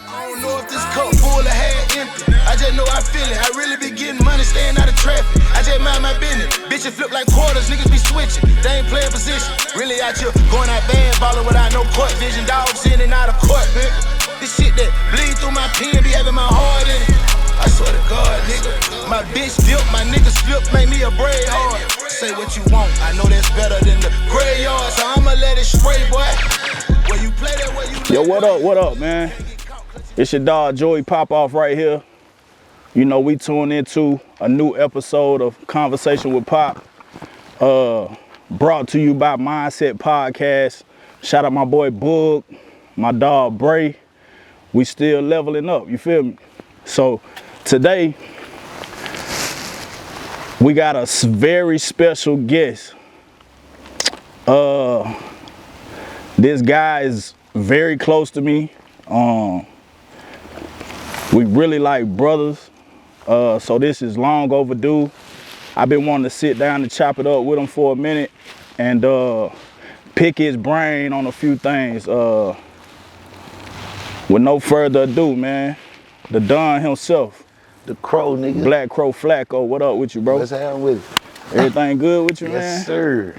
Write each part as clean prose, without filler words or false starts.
I don't know if this cup full or half empty. I just know I feel it. I really be getting money, staying out of traffic. I just mind my business. Bitches flip like quarters, niggas be switching. They ain't playing position. Really out here going out bad, ballin' without no court vision. Dogs in and out of court, man. This shit that bleed through my pen be having my heart in it. I swear to God, nigga. My bitch dip, my niggas flip, make me a braid hard. Say what you want, I know that's better than the graveyard, so I'ma let it spray, boy. Where you play that, where you Yo, what up, man? It's your dog, Joey PopOff right here. You know, we tune into a new episode of Conversation with Pop. Brought to you by Mindset Podcast. Shout out my boy Boog, my dog Bray. We still leveling up, you feel me? So today, we got a very special guest. This guy is very close to me. We really like brothers. So this is long overdue. I've been wanting to sit down and chop it up with him for a minute and pick his brain on a few things. With no further ado, man, the Don himself. The Crow, nigga. Blackcrow Flacco, what up with you, bro? What's happening with it? Everything good with you, man? Yes, sir.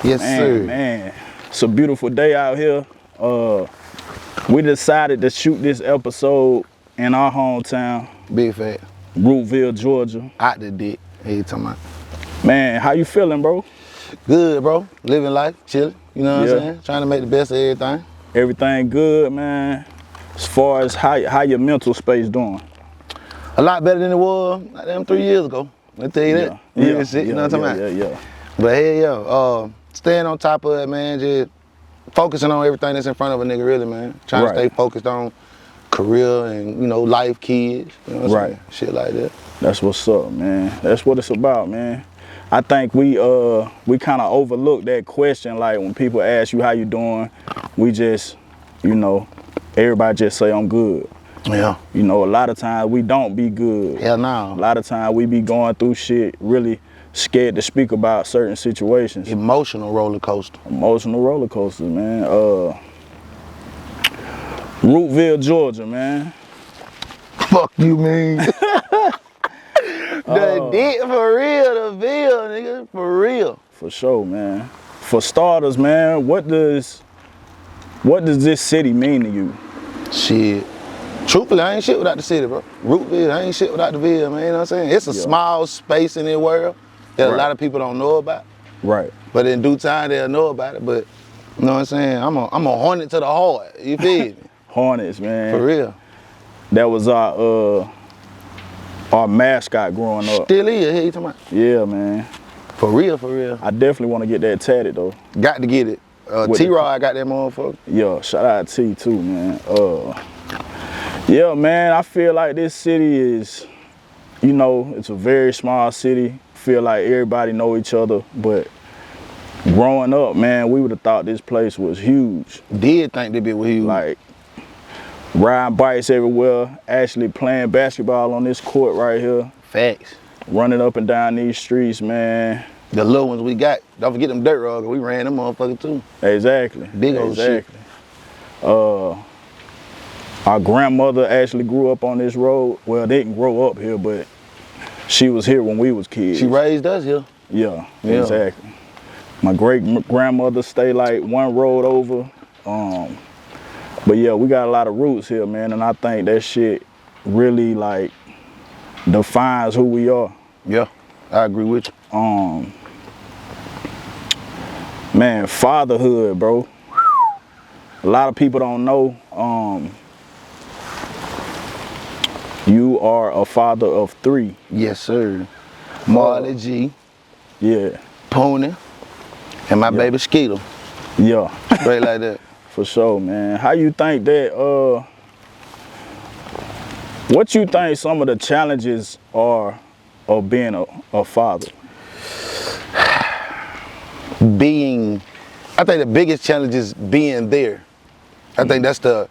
Yes, sir. Man, it's a beautiful day out here. We decided to shoot this episode in our hometown. Big fat. Rootville, Georgia. Out the dick. Hey, you talking about? Man, how you feeling, bro? Good, bro. Living life, chilling. You know what Yeah. I'm saying? Trying to make the best of everything. Everything good, man. As far as how your mental space doing? A lot better than it was like them 3 years ago. I'll tell you that. Real shit, you know what I'm talking about? Yeah. But hey, yo, staying on top of it, man. Just focusing on everything that's in front of a nigga, really, man. Trying to stay focused on career and, you know, life, kids. You know what I'm saying? Shit like that. That's what's up, man. That's what it's about, man. I think we kind of overlook that question. Like when people ask you how you doing, we just, you know, everybody just say I'm good. Yeah. You know, a lot of times we don't be good. Hell no. A lot of times we be going through shit, really scared to speak about certain situations. Emotional roller coaster. Emotional roller coasters, man. Rootville, Georgia, man. Fuck you, man. The dick for real, the Ville, nigga, for real. For sure, man. For starters, man, what does this city mean to you? Shit. Truthfully, I ain't shit without the city, bro. Rootville, I ain't shit without the Ville, man, you know what I'm saying? It's a small space in the world that a lot of people don't know about. Right. But in due time, they'll know about it, but you know what I'm saying? I'm a hornet to the heart, you feel me? Hornets, man. For real. That was our mascot growing up. Still is, hey, you talking about? Yeah, man. For real, for real. I definitely want to get that tatted, though. Got to get it. T-Rod got that motherfucker. Yeah, shout out T too, man. Yeah, man, I feel like this city is, you know, it's a very small city. Feel like everybody know each other, but growing up, man, we would have thought this place was huge. Did think that bit was huge. Like, riding bikes everywhere, actually playing basketball on this court right here. Facts. Running up and down these streets, man. The little ones we got, don't forget them dirt roads, we ran them motherfuckers too. Exactly. Big old shit. Our grandmother actually grew up on this road. Well, they didn't grow up here, but she was here when we was kids. She raised us here. Yeah, exactly. My great-grandmother stayed like one road over. But yeah, we got a lot of roots here, man, and I think that shit really like defines who we are. Yeah, I agree with you. Man, fatherhood, bro. A lot of people don't know. You are a father of 3. Yes, sir. Marley G. Yeah. Pony. And my baby Skeeter. Yeah. Straight like that. For sure, man. How you think that, what you think some of the challenges are of being a father? I think the biggest challenge is being there. I think that's the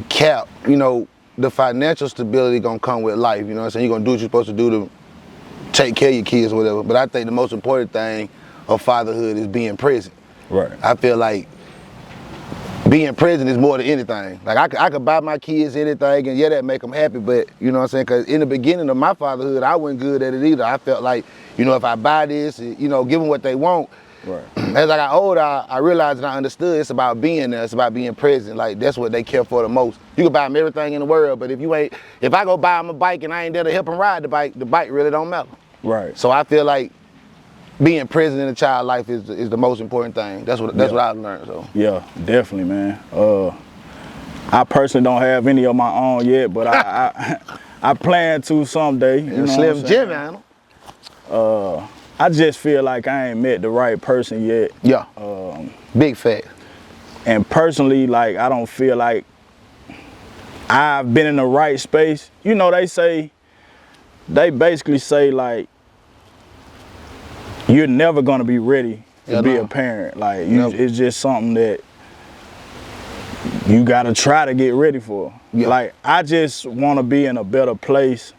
cap, you know. The financial stability gonna come with life, you know what I'm saying? You're gonna do what you're supposed to do to take care of your kids or whatever. But I think the most important thing of fatherhood is being present. Right. I feel like being present is more than anything. Like I could buy my kids anything, and yeah, that make them happy. But you know what I'm saying? Because in the beginning of my fatherhood, I wasn't good at it either. I felt like, you know, if I buy this, you know, give them what they want. Right. As I got older, I realized and I understood it's about being there. It's about being present. Like that's what they care for the most. You can buy them everything in the world, but if I go buy them a bike and I ain't there to help them ride the bike really don't matter. Right. So I feel like being present in a child's life is the most important thing. That's what I've learned. So yeah, definitely, man. I personally don't have any of my own yet, but I plan to someday. You know Slim Jim, man. I just feel like I ain't met the right person yet. Yeah. Big fact. And personally, like I don't feel like I've been in the right space. You know, they basically say like, you're never gonna be ready to be a parent. Like it's just something that you gotta try to get ready for. Yeah. Like I just wanna be in a better place,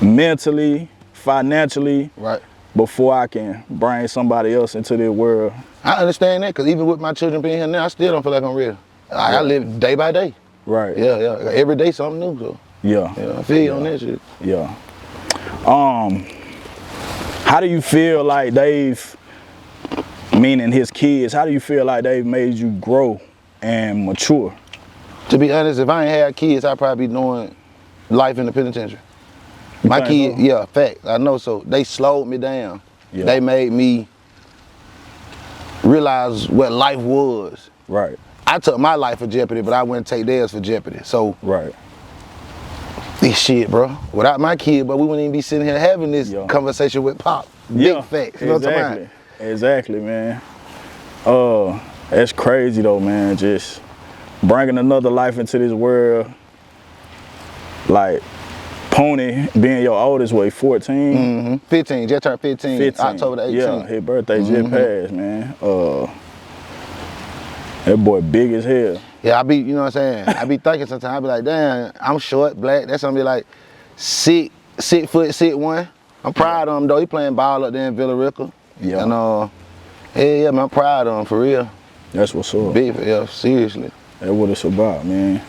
mentally, financially, right, before I can bring somebody else into this world. I understand that, because even with my children being here now, I still don't feel like I'm ready. I live day by day. Right. Yeah. Every day something new. So. Yeah. I feel you on that shit. Yeah. How do you feel like meaning his kids, how do you feel like they've made you grow and mature? To be honest, if I ain't had kids, I'd probably be doing life in the penitentiary. My kids, so? Yeah, fact, I know so. They slowed me down. Yeah. They made me realize what life was. Right. I took my life for jeopardy, but I wouldn't take theirs for jeopardy. So, right. This shit, bro. Without my kid, but we wouldn't even be sitting here having this conversation with Pop. Big facts. You know what I'm talking about? Exactly, man. That's crazy though, man. Just bringing another life into this world. Like Pony being your oldest, 14? Mm-hmm. 15. Just turned 15. October the 18th. Yeah, his birthday just passed, man. That boy big as hell. Yeah, you know what I'm saying? I be thinking sometimes, I be like, damn, I'm short, black. That's gonna be like 6'1". I'm proud of him though. He playing ball up there in Villa Rica. Yeah. And yeah, man, I'm proud of him for real. That's what's up. Big, yeah, seriously. That's what it's about, man.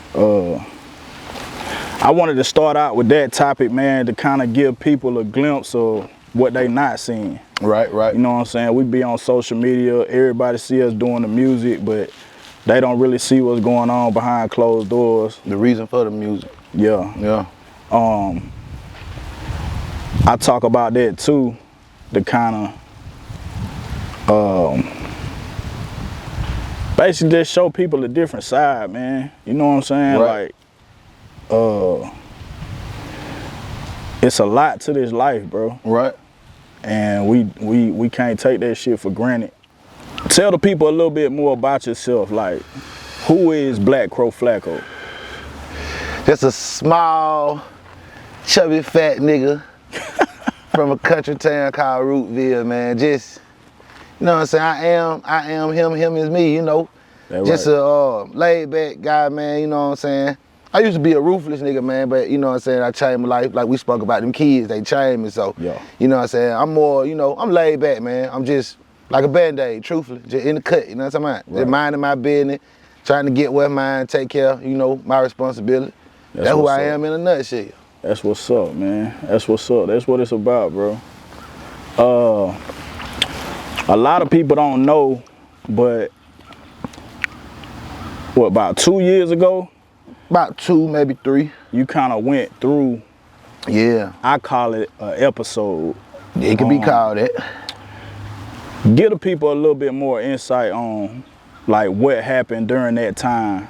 I wanted to start out with that topic, man, to kind of give people a glimpse of what they not seeing. Right. You know what I'm saying? We be on social media, everybody see us doing the music, but they don't really see what's going on behind closed doors. The reason for the music. Yeah. I talk about that too, to kind of basically just show people a different side, man. You know what I'm saying? Right. Like, it's a lot to this life, bro. Right. And we can't take that shit for granted. Tell the people a little bit more about yourself. Like, who is Blackcrow Flacco? Just a small, chubby, fat nigga from a country town called Rootville, man. Just, you know what I'm saying? I am him is me, you know. That just right. A laid back guy, man, you know what I'm saying? I used to be a ruthless nigga, man, but you know what I'm saying? I changed my life. Like we spoke about them kids, they changed me, so, you know what I'm saying? I'm more, you know, I'm laid back, man. I'm just like a Band-Aid, truthfully, just in the cut, you know what I'm talking about? Right. Just minding my business, trying to get what's mine, take care of, you know, my responsibility. That's who I am in a nutshell. That's what's up, man. That's what's up. That's what it's about, bro. A lot of people don't know, but what, about 2 years ago? About 2, maybe 3. You kind of went through, I call it an episode. It can be called that. Give the people a little bit more insight on like what happened during that time.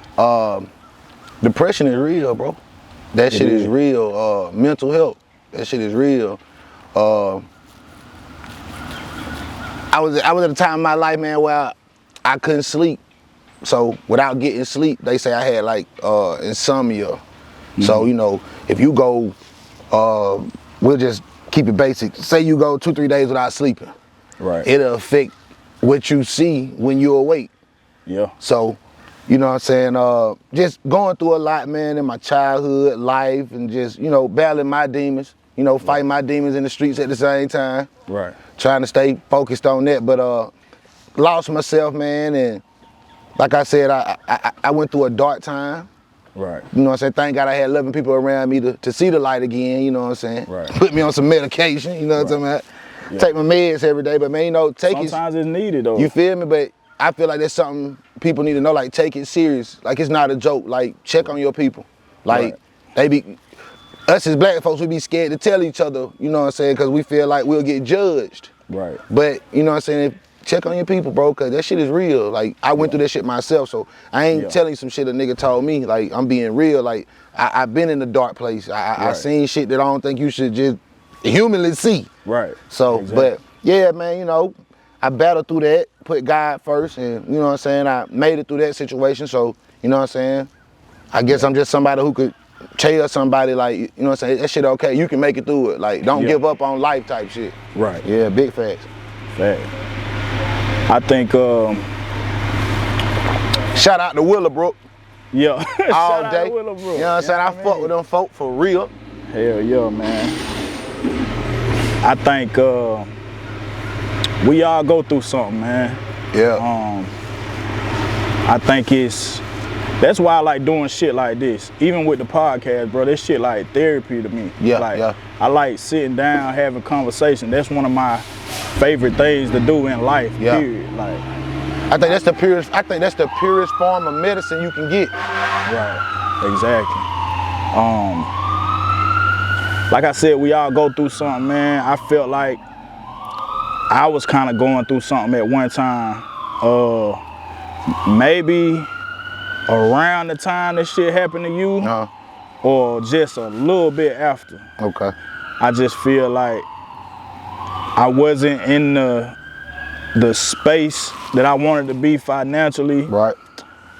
Depression is real, bro. That shit is real. Mental health, that shit is real. I was at a time in my life, man, where I couldn't sleep. So without getting sleep, they say I had like insomnia. Mm-hmm. So, you know, if you go, we'll just keep it basic. Say you go 2-3 days without sleeping. Right. It'll affect what you see when you're awake. Yeah. So, you know what I'm saying? Just going through a lot, man, in my childhood life and just, you know, battling my demons, you know, fighting my demons in the streets at the same time. Right. Trying to stay focused on that, but lost myself, man, and like I said, I went through a dark time. Right. You know what I'm saying? Thank God I had loving people around me to see the light again, you know what I'm saying? Right. Put me on some medication, you know what I'm talking about? Take my meds every day, but man, you know, Sometimes it's needed though. You feel me? But I feel like that's something people need to know, like take it serious. Like it's not a joke. Like check on your people. Like us as black folks, we be scared to tell each other, you know what I'm saying? Cause we feel like we'll get judged. Right. But you know what I'm saying? Check on your people, bro, cause that shit is real. Like I went through that shit myself, so I ain't telling you some shit a nigga told me. Like I'm being real. Like I've been in a dark place. I seen shit that I don't think you should just humanly see. Right. So, but yeah, man, you know, I battled through that, put God first, and you know what I'm saying. I made it through that situation. So, you know what I'm saying. I guess I'm just somebody who could tell somebody like, you know what I'm saying. That shit okay. You can make it through it. Like don't give up on life type shit. Right. Yeah, big facts. Fact. I think shout out to Willowbrook. Yeah. All Shout day. out to Willowbrook. You know what I'm saying? I fuck with them folk for real. Hell yeah, man. I think we all go through something, man. Yeah. I think that's why I like doing shit like this. Even with the podcast, bro, this shit like therapy to me. Yeah, like, I like sitting down, having conversation. That's one of my favorite things to do in life, period. Like, I think that's the purest form of medicine you can get. Right, exactly. Like I said, we all go through something, man. I felt like I was kind of going through something at one time. Maybe around the time this shit happened to you, or just a little bit after. Okay. I just feel like I wasn't in the space that I wanted to be financially. Right.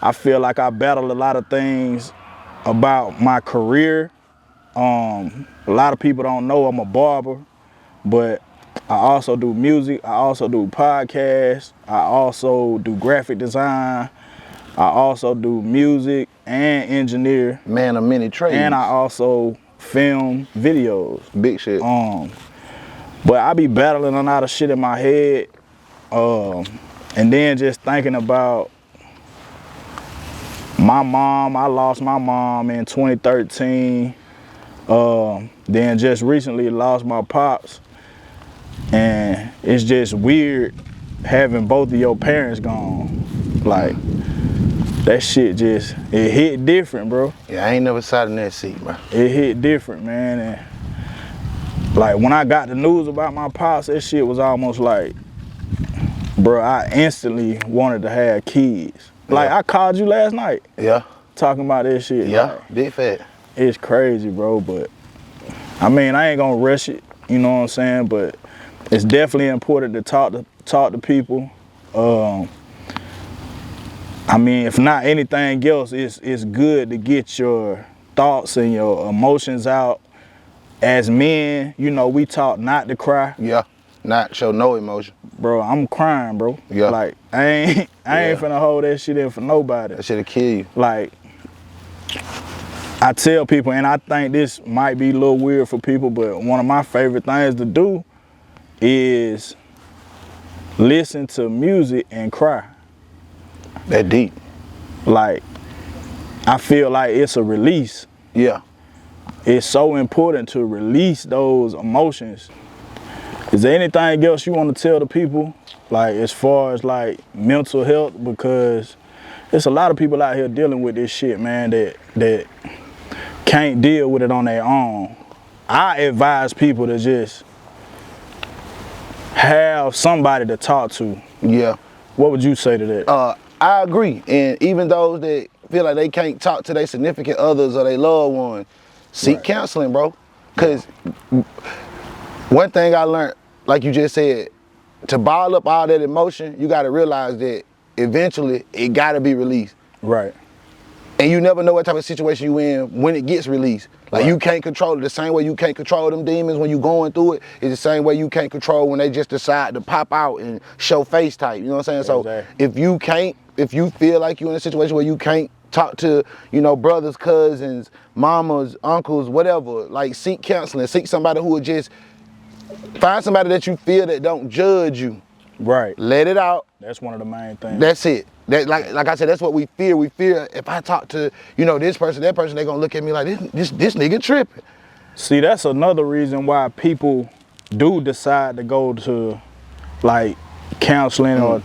I feel like I battled a lot of things about my career. A lot of people don't know I'm a barber, but I also do music. I also do podcasts. I also do graphic design. I also do music and engineer. Man of many trades. And I also film videos. Big shit. But I be battling a lot of shit in my head. And then just thinking about my mom. I lost my mom in 2013. Then just recently lost my pops. And it's just weird having both of your parents gone. Like, that shit just, it hit different, bro. Yeah, I ain't never sat in that seat, bro. It hit different, man. And like, when I got the news about my pops, that shit was almost like, bro, I instantly wanted to have kids. Like, I called you last night. Yeah. Talking about this shit. Yeah, like, big fat. It's crazy, bro, but I mean, I ain't gonna rush it, you know what I'm saying? But it's definitely important to talk to people. I mean, if not anything else, it's good to get your thoughts and your emotions out. As men, you know, we taught not to cry. Yeah, not show no emotion. Bro, I'm crying, bro. Yeah. Like, I ain't finna hold that shit in for nobody. That shit'll kill you. Like, I tell people, and I think this might be a little weird for people, but one of my favorite things to do is listen to music and cry. That deep. Like, I feel like it's a release. Yeah. It's so important to release those emotions. Is there anything else you want to tell the people, like as far as like mental health? Because there's a lot of people out here dealing with this shit, man, that can't deal with it on their own. I advise people to just have somebody to talk to. Yeah. What would you say to that? I agree. And even those that feel like they can't talk to their significant others or their loved ones, seek counseling, bro. Because one thing I learned, like you just said, to bottle up all that emotion, you got to realize that eventually it got to be released. Right. And you never know what type of situation you in when it gets released. Like you can't control it. The same way you can't control them demons when you going through it, is the same way you can't control when they just decide to pop out and show face type. You know what I'm saying? Exactly. So if you feel like you're in a situation where you can't talk to, you know, brothers, cousins, mamas, uncles, whatever, like seek counseling. Seek somebody who will just find somebody that you feel that don't judge you. Right. Let it out. That's one of the main things. That's it. That like I said, that's what we fear. We fear if I talk to, this person, that person, they're gonna look at me like this nigga tripping. See, that's another reason why people do decide to go to like counseling or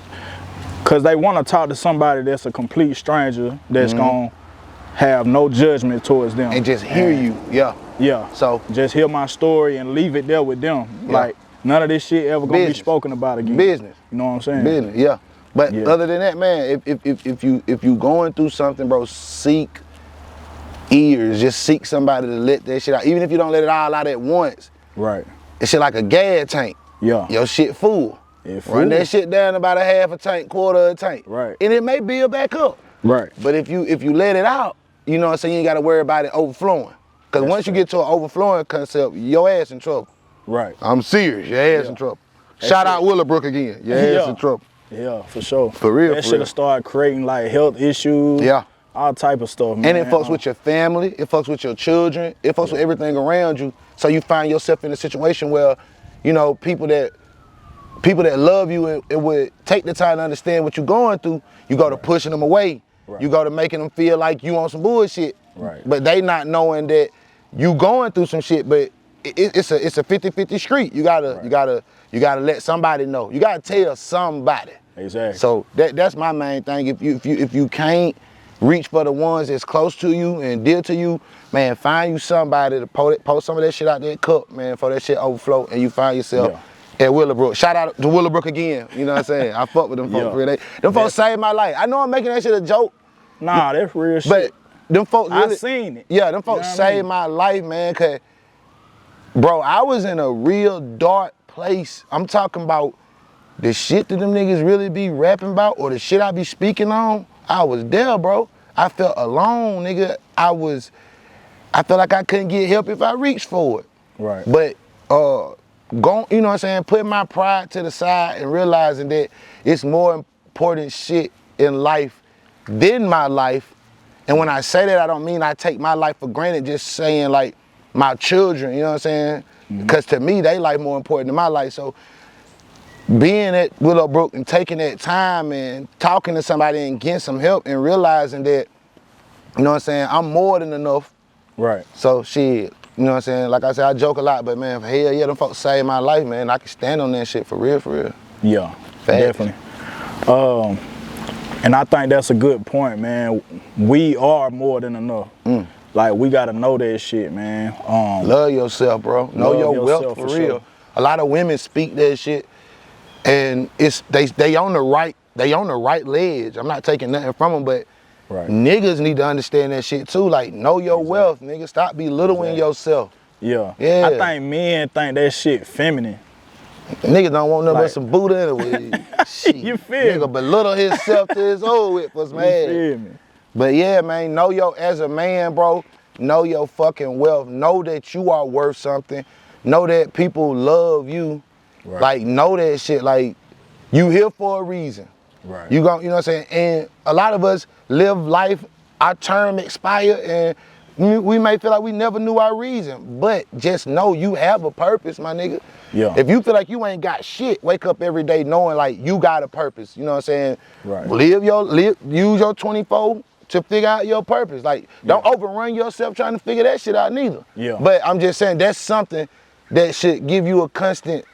because they want to talk to somebody that's a complete stranger that's gonna have no judgment towards them. And just hear you. Yeah. Yeah. So just hear my story and leave it there with them. Yeah. Like none of this shit ever gonna be spoken about again. Business. You know what I'm saying? Business, yeah. But other than that, man, if you going through something, bro, seek ears. Just seek somebody to let that shit out. Even if you don't let it all out at once. Right. It's shit like a gas tank. Yeah. Your shit full. Run that shit down about a half a tank, quarter of a tank. Right. And it may build back up. Right. But if you let it out, you know what I'm saying, you ain't gotta worry about it overflowing. Because once you get to an overflowing concept, your ass in trouble. Right. I'm serious, your ass in trouble. Shout out Willowbrook again, your ass in trouble. Yeah, for sure. For real, that should have started creating like health issues. Yeah. All type of stuff, man. And it fucks with your family, it fucks with your children, it fucks with everything around you. So you find yourself in a situation where, people that love you and would take the time to understand what you're going through, you go to pushing them away. Right. You go to making them feel like you on some bullshit. Right. But they not knowing that you going through some shit, but it's a 50-50 street. You gotta let somebody know. You gotta tell somebody. Exactly. So that's my main thing. If you can't reach for the ones that's close to you and dear to you, man, find you somebody to post some of that shit out that cup, man, for that shit overflow, and you find yourself at Willowbrook. Shout out to Willowbrook again. You know what I'm saying? I fuck with them folks. Really. Them folks saved my life. I know I'm making that shit a joke. Nah, that's real shit. But them folks really, I seen it. Yeah, them folks saved my life, man, cause bro, I was in a real dark place. I'm talking about the shit that them niggas really be rapping about or the shit I be speaking on. I was there, bro. I felt alone, nigga. I felt like I couldn't get help if I reached for it. Right. But you know what I'm saying, putting my pride to the side and realizing that it's more important shit in life than my life. And when I say that, I don't mean I take my life for granted, just saying like my children, you know what I'm saying? Because to me, they life more important than my life. So being at Willowbrook and taking that time and talking to somebody and getting some help and realizing that, you know what I'm saying, I'm more than enough. Right. So shit, you know what I'm saying? Like I said, I joke a lot, but man, hell yeah, them folks saved my life, man. I can stand on that shit for real, for real. Yeah, definitely. And I think that's a good point, man. We are more than enough. Like, we gotta know that shit, man. Love yourself, bro. Know your wealth for real. Sure. A lot of women speak that shit, and it's they on the right ledge. I'm not taking nothing from them, but niggas need to understand that shit too. Like, know your wealth, nigga. Stop belittling yourself. Yeah. I think men think that shit feminine. Niggas don't want nothing but some Buddha anyway. Shit. You feel nigga belittle himself to his old with for some ass. You feel me? But yeah, man, as a man, bro, know your fucking wealth. Know that you are worth something. Know that people love you. Right. Like, know that shit. Like, you here for a reason. Right. You know what I'm saying? And a lot of us live life, our term expire, and we may feel like we never knew our reason. But just know you have a purpose, my nigga. Yeah. If you feel like you ain't got shit, wake up every day knowing like you got a purpose. You know what I'm saying? Right. Use your 24 to figure out your purpose. Like, don't overrun yourself trying to figure that shit out neither. Yeah. But I'm just saying that's something that should give you a constant,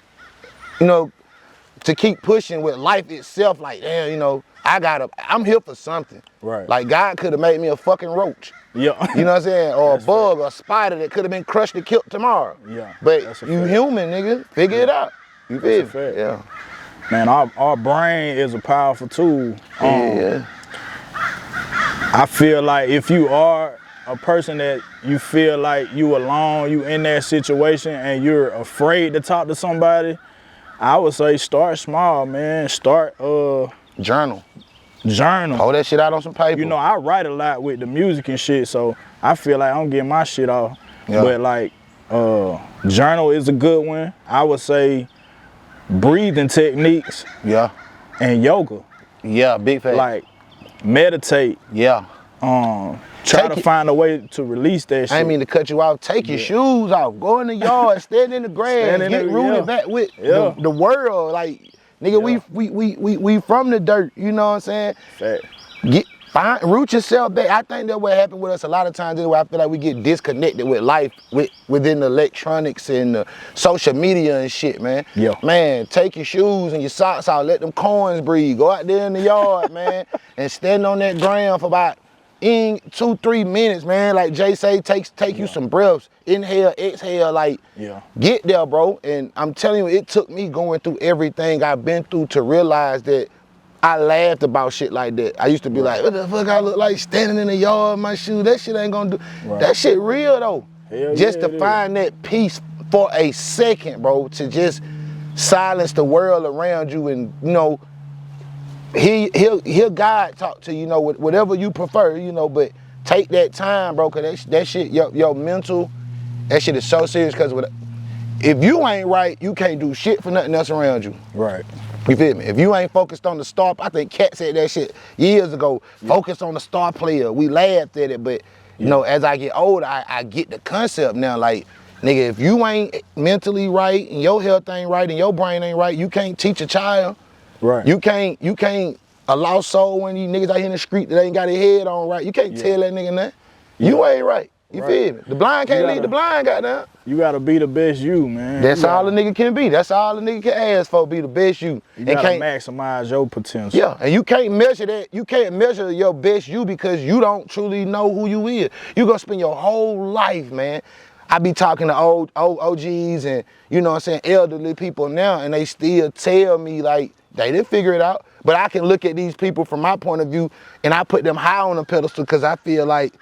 to keep pushing with life itself. Like, damn, I'm here for something. Right. Like, God could have made me a fucking roach. Yeah. You know what I'm saying? Or a bug or a spider that could have been crushed and killed tomorrow. Yeah. But you human, nigga. Figure it out. You feel me? Yeah. Man, our brain is a powerful tool. Yeah. I feel like if you are a person that you feel like you alone, you in that situation and you're afraid to talk to somebody, I would say start small, man. Start journal. Hold that shit out on some paper. I write a lot with the music and shit, so I feel like I'm getting my shit off. Yeah. But like, journal is a good one. I would say breathing techniques. Yeah. And yoga. Yeah, big fact. Like, meditate. Yeah. Try to find a way to release that shit. I ain't mean to cut you off. Take your shoes off. Go in the yard. Stand in the grass. Get rooted back with the world. Like, Nigga, we from the dirt, you know what I'm saying? Fact. Root yourself back. I think that's what happened with us a lot of times. Anyway, I feel like we get disconnected with life within the electronics and the social media and shit, man. Yeah. Man, take your shoes and your socks out. Let them corns breathe. Go out there in the yard, man, and stand on that ground for about 2-3 minutes, man. Like Jay say, take you some breaths. Inhale, exhale, like get there, bro. And I'm telling you, it took me going through everything I've been through to realize that I laughed about shit like that. I used to be like, what the fuck I look like standing in the yard in my shoes? That shit ain't gonna do. That shit real though. Hell just to find that peace for a second, bro, to just silence the world around you and, you know, he'll God talk to you, you know, whatever you prefer, you know, but take that time, bro, cause that shit, your mental, that shit is so serious, cause if you ain't right, you can't do shit for nothing else around you. Right. You feel me? If you ain't focused on the star, I think Cat said that shit years ago, focus on the star player. We laughed at it, but you know, as I get older, I get the concept now, like, nigga, if you ain't mentally right and your health ain't right and your brain ain't right, you can't teach a child. Right. You can't a lost soul when these niggas out here in the street that ain't got their head on right. You can't tell that nigga nothing. You ain't right. You feel me? The blind can't lead the blind, goddamn. You gotta be the best you, man. That's all a nigga can be. That's all a nigga can ask for, be the best you. You gotta maximize your potential. Yeah, and you can't measure that. You can't measure your best you because you don't truly know who you is. You gonna spend your whole life, man. I be talking to old OGs and, you know what I'm saying, elderly people now, and they still tell me like they didn't figure it out. But I can look at these people from my point of view and I put them high on a pedestal because I feel like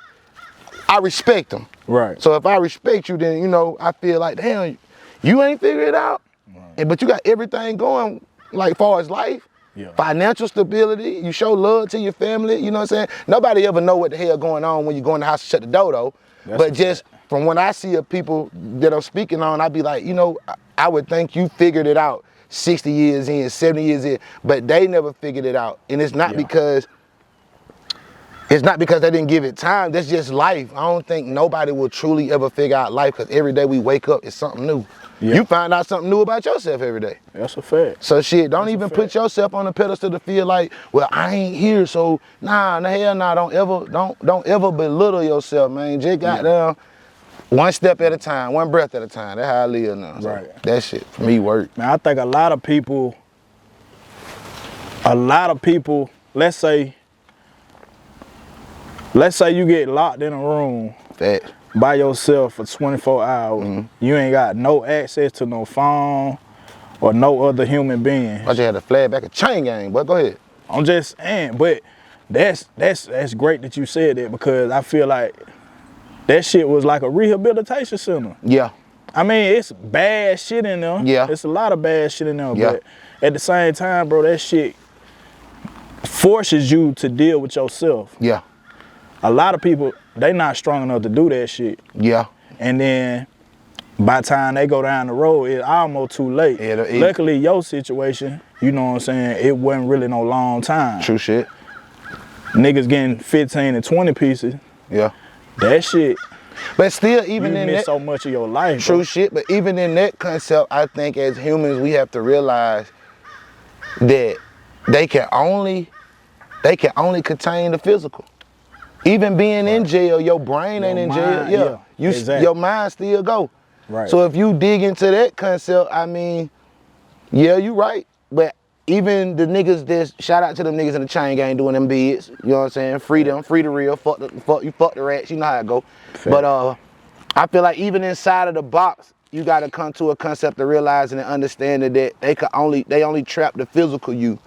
I respect them. Right. So if I respect you, then, you know, I feel like, damn, you ain't figured it out. Right. But you got everything going, like, far as life. Yeah. Financial stability, you show love to your family, you know what I'm saying? Nobody ever know what the hell going on when you go in the house and shut the door, though. But just from when I see people that I'm speaking on, I be like, you know, I would think you figured it out 60 years in, 70 years in, but they never figured it out. And it's not because they didn't give it time. That's just life. I don't think nobody will truly ever figure out life because every day we wake up, it's something new. Yeah. You find out something new about yourself every day. That's a fact. So shit, don't even put yourself on a pedestal to feel like, well, I ain't here, so nah, hell nah, don't ever belittle yourself, man. Just goddamn one step at a time, one breath at a time. That's how I live now. So right. That shit for me work. Man, I think a lot of people, let's say you get locked in a room by yourself for 24 hours. Mm-hmm. You ain't got no access to no phone or no other human being. I just had to flag back a chain gang, but go ahead. I'm just saying, but that's great that you said that because I feel like that shit was like a rehabilitation center. Yeah. I mean, it's bad shit in there. Yeah. It's a lot of bad shit in there, but at the same time, bro, that shit forces you to deal with yourself. Yeah. A lot of people, they not strong enough to do that shit. Yeah. And then by the time they go down the road, it's almost too late. Luckily, your situation, you know what I'm saying, it wasn't really no long time. True shit. Niggas getting 15 and 20 pieces. Yeah. That shit. But still, even in that, so much of your life. True shit. But even in that concept, I think as humans, we have to realize that they can only contain the physical. Even being in jail, your brain ain't in jail. Exactly. Your mind still go. Right. So if you dig into that concept, I mean, yeah, you right. But even the niggas shout out to them niggas in the chain gang doing them bids. You know what I'm saying? Free them, free the real. Fuck the rats. You know how it go. Fair. But I feel like even inside of the box, you got to come to a concept of realizing and understanding that they only trap the physical you.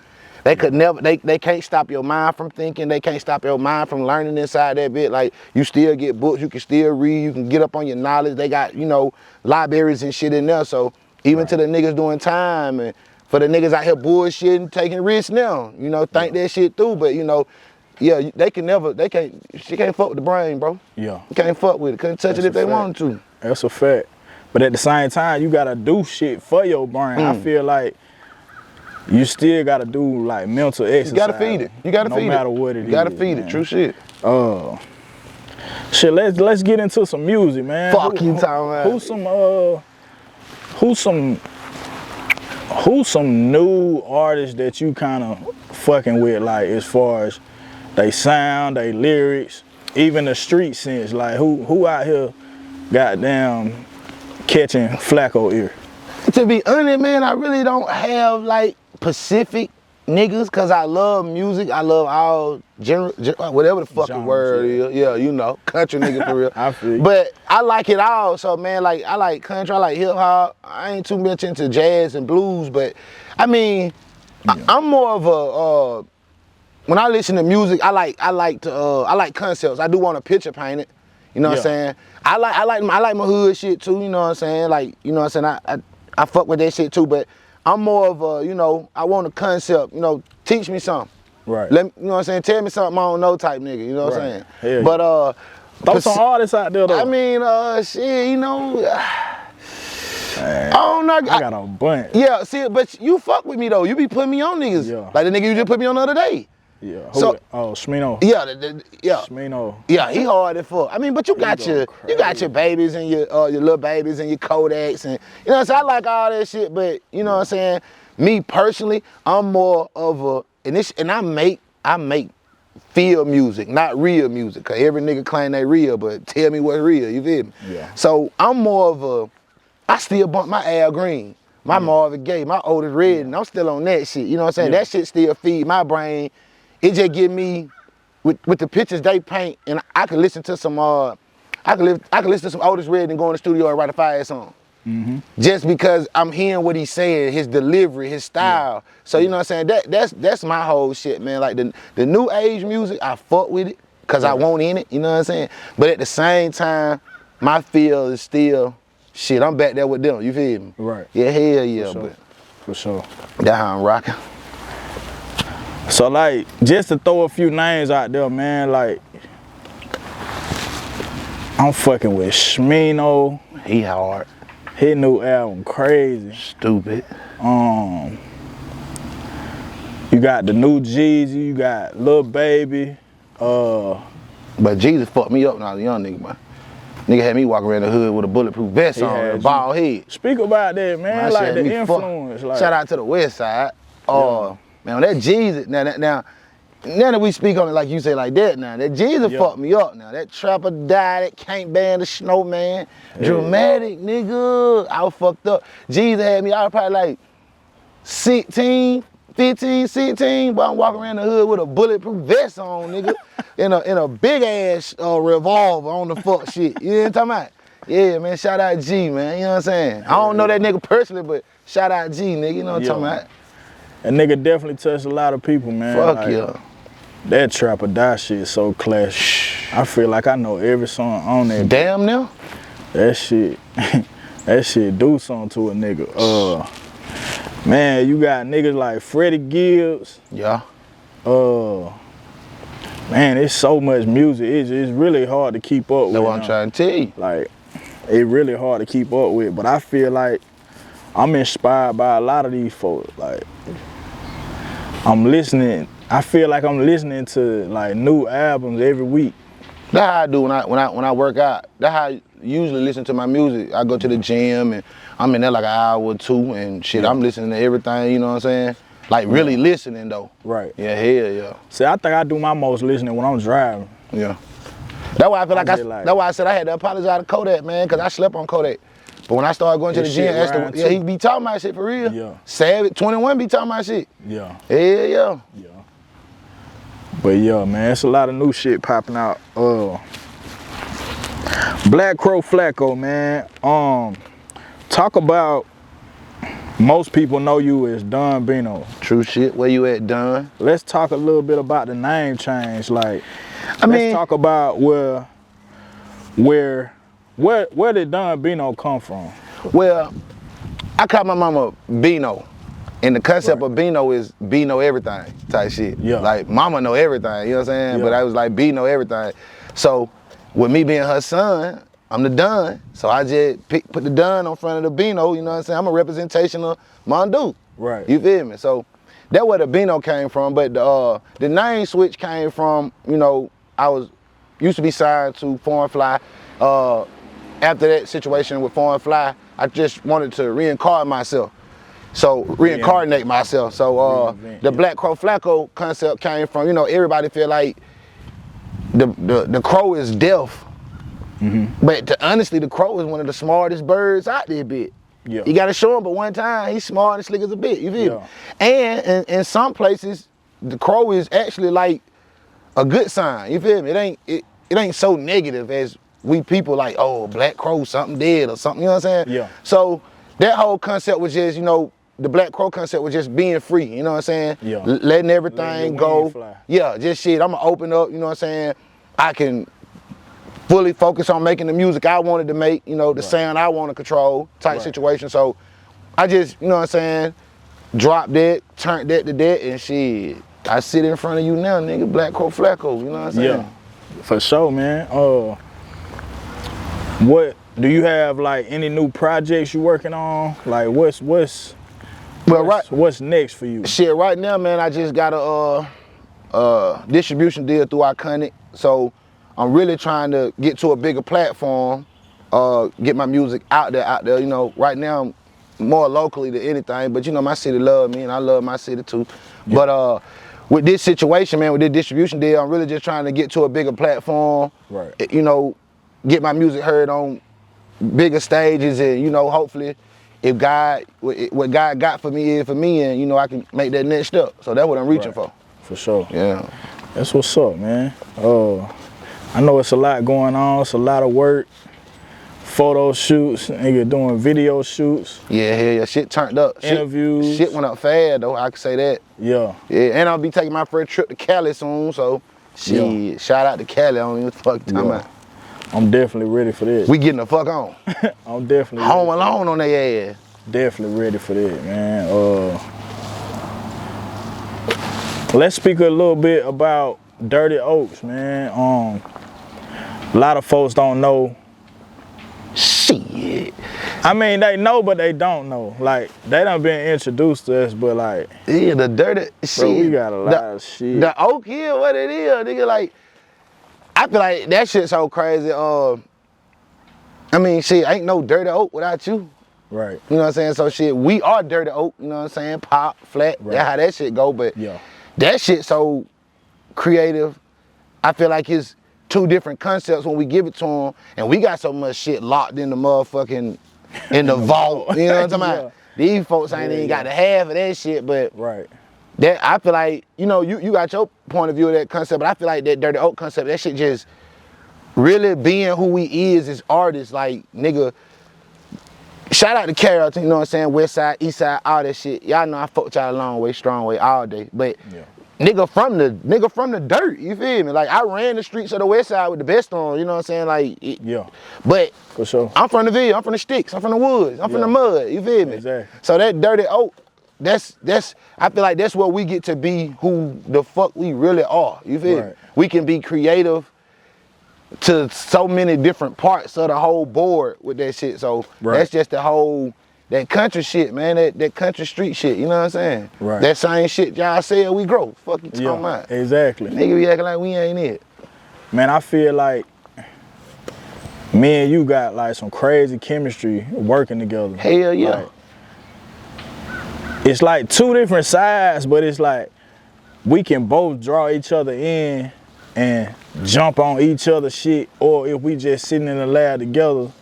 They could never, they can't stop your mind from thinking. They can't stop your mind from learning inside that bit. Like, you still get books, you can still read, you can get up on your knowledge. They got, you know, libraries and shit in there. So even to the niggas doing time and for the niggas out here bullshitting, taking risks now, you know, think that shit through. But, you know, yeah, she can't fuck with the brain, bro. Yeah. You can't fuck with it. Couldn't touch it if they wanted to. That's a fact. But at the same time, you got to do shit for your brain. I feel like you still gotta do like mental exercise. You gotta feed it. You gotta feed it. No matter what it is. You gotta feed it. True shit. Shit. Let's get into some music, man. Fuck you talking about. Who's some new artists that you kind of fucking with, like as far as they sound, they lyrics, even the street sense? Like who out here goddamn catching Flacco ear? To be honest, man, I really don't have like Pacific niggas, cause I love music. I love all genre, whatever the fucking Genres, word is. Yeah, you know, country nigga for real. I feel you. But I like it all. So man, like I like country, I like hip hop. I ain't too much into jazz and blues, but I mean, I'm more of a when I listen to music, I like concepts. I do want to picture paint it. You know what I'm saying? I like my hood shit too. You know what I'm saying? Like, you know what I'm saying? I fuck with that shit too. But I'm more of a, you know, I want a concept. You know, teach me something. Right. You know what I'm saying? Tell me something I don't know type nigga. You know what I'm saying? Hell But throw some artists out there though. I mean, shit, you know. Man, I don't know. I got a bunch. Yeah, see, but you fuck with me though. You be putting me on niggas. Yeah. Like the nigga you just put me on the other day. Yeah. So, Smino. Yeah, yeah. Smino. Yeah, he hard as fuck. I mean, but you got your babies and your little babies and your Kodaks and you know what I'm saying? I like all that shit, but you know what I'm saying? Me personally, I'm more of I make feel music, not real music. Cause every nigga claim they real, but tell me what's real, you feel me? Yeah. So I'm more of I still bump my Al Green, my Marvin Gaye, my Otis Redding. I'm still on that shit. You know what I'm saying? That shit still feed my brain. It just give me with the pictures they paint, and I could listen to some I could listen to some Otis Redding and go in the studio and write a fire song. Mm-hmm. Just because I'm hearing what he's saying, his delivery, his style. So you know what I'm saying? That's my whole shit, man. Like the new age music, I fuck with it because I want in it. You know what I'm saying? But at the same time, my feel is still shit. I'm back there with them. You feel me? Right. Yeah, hell yeah. For sure. That's how I'm rocking. So like, just to throw a few names out there, man, like, I'm fucking with Smino. He hard. His new album crazy. Stupid. You got the new Jeezy, you got Lil Baby. But Jesus fucked me up when I was a young nigga, man. Nigga had me walking around the hood with a bulletproof vest on and a bald head. Speak about that, man, like the influence. Like, shout out to the West Side. Man, that Jesus, now that we speak on it like you say like that now, that Jesus fucked me up now. That trapper died, that can't ban the snowman. Dramatic, nigga. I was fucked up. Jesus had me, I was probably like 15, 16, but I'm walking around the hood with a bulletproof vest on, nigga. in a big ass revolver on the fuck shit. You know what I'm talking about? Yeah, man, shout out G, man. You know what I'm saying? I don't know that nigga personally, but shout out G, nigga. You know what I'm talking about? That nigga definitely touched a lot of people, man. Fuck like, yeah. That Trap or Die shit is so classic. I feel like I know every song on there. Damn now. That shit do something to a nigga. Man, you got niggas like Freddie Gibbs. Yeah. Man, it's so much music. It's really hard to keep up with. That's what I'm trying to tell you. Like, it's really hard to keep up with. But I feel like I'm inspired by a lot of these folks. Like, I'm listening. I feel like I'm listening to like new albums every week. That's how I do when I work out. That's how I usually listen to my music. I go to the gym and I'm in there like an hour or two and shit. I'm listening to everything. You know what I'm saying? Like really listening though. Right. Yeah, hell yeah. See, I think I do my most listening when I'm driving. Yeah. That's why I feel like that's why I said I had to apologize to Kodak, man, because I slept on Kodak. But when I started going to the gym, he be talking about shit for real. Yeah. Savage 21 be talking about shit. Yeah. Hell yeah. Yeah. But yeah, man, it's a lot of new shit popping out. Blackcrow Flacco, man. Talk about, most people know you as Don Beno. True shit. Where you at, Don? Let's talk a little bit about the name change. Like, let's talk about where did Don Beno come from? Well, I call my mama Beno. And the concept of Beno is Beno everything type shit. Yeah. Like mama know everything, you know what I'm saying? Yeah. But I was like Beno everything. So with me being her son, I'm the Don. So I just put the Don on front of the Beno, you know what I'm saying? I'm a representation of Mondu. Right. You feel me? So that's where the Beno came from. But the name switch came from, you know, used to be signed to Foreign Fly. After that situation with Foreign Fly, I just wanted to reincarnate myself. So reincarnate myself. So the Blackcrow Flacco concept came from, you know, everybody feel like the crow is deaf. But honestly, the crow is one of the smartest birds out there, bit. Yeah. You gotta show him, but one time he's smart and slick as a bit. You feel me? And in some places, the crow is actually like a good sign. You feel me? It ain't so negative as we people like, oh, black crow, something dead or something. You know what I'm saying? Yeah. So that whole concept was just, you know, the black crow concept was just being free. You know what I'm saying? Yeah. Letting everything go. Fly. Yeah, just shit. I'ma open up. You know what I'm saying? I can fully focus on making the music I wanted to make, you know, the sound I want to control type situation. So I just, you know what I'm saying, dropped that, turned that to that, and shit, I sit in front of you now, nigga, Blackcrow Flacco, you know what I'm saying? Yeah, for sure, man. What do you have, like, any new projects you working on? Like, what's next for you? Shit, right now, man, I just got a distribution deal through Iconic, so I'm really trying to get to a bigger platform, get my music out there. You know, right now, more locally than anything, but you know, my city love me and I love my city too. Yeah. But with this situation, man, with this distribution deal, I'm really just trying to get to a bigger platform. Right. You know, get my music heard on bigger stages, and you know, hopefully, if what God got for me is for me, and you know, I can make that next step. So that's what I'm reaching for. For sure. Yeah. That's what's up, man. I know it's a lot going on. It's a lot of work. Photo shoots, nigga doing video shoots. Yeah, shit turned up. Interviews. Shit went up fast though, I can say that. Yeah. Yeah, and I'll be taking my first trip to Cali soon, so shit, shout out to Cali. I don't even fuck time out. I'm definitely ready for this. We getting the fuck on. I'm definitely Home Alone on their ass. Definitely ready for that, man. Let's speak a little bit about Dirty Oaks, man. A lot of folks don't know. Shit. I mean, they know, but they don't know. Like, they done been introduced to us, but like, yeah, the dirty shit. Bro, we got a lot of shit. The Oak here, what it is, nigga, like, I feel like that shit so crazy. I mean, shit, ain't no Dirty Oak without you. Right. You know what I'm saying? So shit, we are Dirty Oak, you know what I'm saying? Pop, flat, that's how that shit go, but that shit so creative. I feel like it's two different concepts when we give it to them, and we got so much shit locked in the motherfucking, in the vault, you know what I'm talking about? These folks ain't even got the half of that shit, but that, I feel like, you know, you got your point of view of that concept, but I feel like that Dirty Oak concept, that shit just really being who we is as artists, like, nigga, shout out to Carol, you know what I'm saying, West Side, East Side, all that shit. Y'all know I fuck with y'all a long way, strong way, all day, but nigga from the dirt, you feel me? Like, I ran the streets of the West Side with the best on, you know what I'm saying? Like, but for sure. I'm from the Ville, I'm from the sticks, I'm from the woods, I'm from the mud, you feel me? Exactly. So that Dirty Oak, that's I feel like that's where we get to be who the fuck we really are, you feel me? We can be creative to so many different parts of the whole board with that shit. So that's just the whole, that country shit, man, that country street shit, you know what I'm saying? That same shit y'all said we grow. Fuck you talking about. Exactly. Nigga be acting like we ain't it. Man, I feel like me and you got like some crazy chemistry working together. Hell yeah. Like, it's like two different sides, but it's like we can both draw each other in and jump on each other's shit, or if we just sitting in the lab together,